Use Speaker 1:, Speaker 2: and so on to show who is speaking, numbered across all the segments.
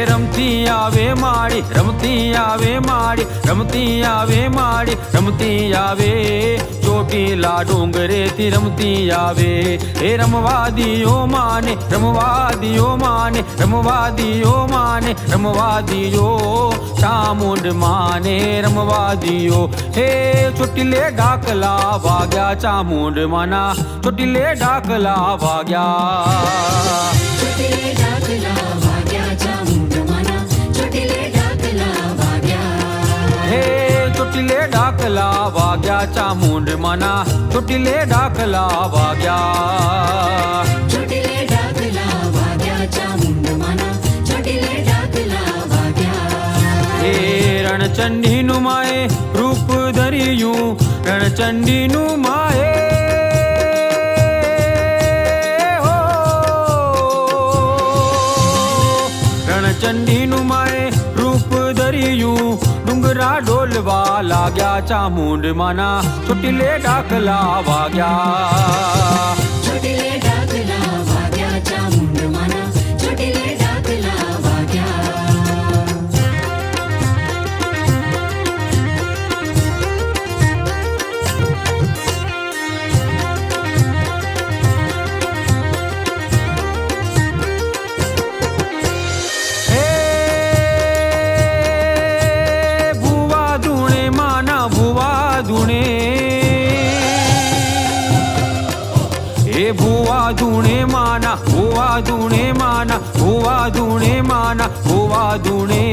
Speaker 1: रमती आवे माड़ी, रमती आवे माड़ी, रमती आवे माड़ी, रमती आवे चोटीला डोंगरे थी रमती आवे। हे रमवा दियो माने, रमवा दियो माने, रमवा दियो माने, रमवा दियो चामुंड माने रमवा दियो। हे चोटीले डाकला वाग्या चामुंड माना, चोटीले डाकला वाग्या।
Speaker 2: चोटीले डाकला वाग्या चामुंड माना, चोटीले डाकला वाग्या।
Speaker 1: हे चोटीले डाकला वाग्या चामुंड माना, चोटीले डाकला वाग्या।
Speaker 2: चोटीले डाकला वाग्या चामुंड माना, चोटीले डाकला वाग्या।
Speaker 1: हे रणचंडी नु माए रूप धरियूं, रणचंडी नु माए हो, रणचंडी नु माए रूप धरियूं। डुंगरा डोलवा लाग्या चामुंड माना, चोटीले डाकला वाग्या।
Speaker 2: चोटीले डाकला वाग्या चामुंड माना, चोटीले डाकला वाग्या।
Speaker 1: हे भुवा धुणे माना, भुवा धुणे माना, भुवा धुणे माना, भुवा धुणे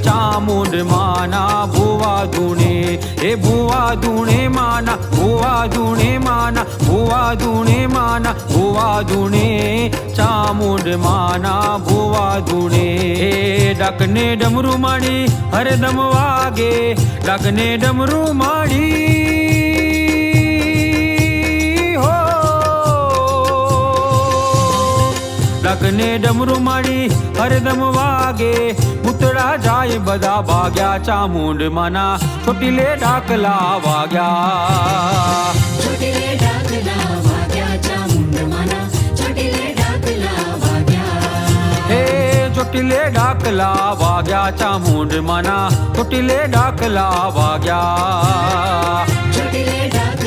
Speaker 1: चामुंड माना, भुवा धुणे। हे भुवा धुणे माना, भुवा धुणे माना, भुवा धुणे माना, भुवा धुणे चामुंड माना, भुवा धुणे। हे डाकने डमरू माड़ी हरदम वागे, डाकने डमरू माड़ी डाकने डमरू माड़ी हरदम वागे। पुतड़ा जाए बदा भाग्या चामुंड माना, चोटीले डाकला वाग्या।
Speaker 2: चोटीले डाकला वाग्या चामुंड माना, चोटीले डाकला वाग्या।
Speaker 1: हे चोटीले डाकला वाग्या चामुंड माना, चोटीले डाकला वाग्या।
Speaker 2: चोटीले डाकला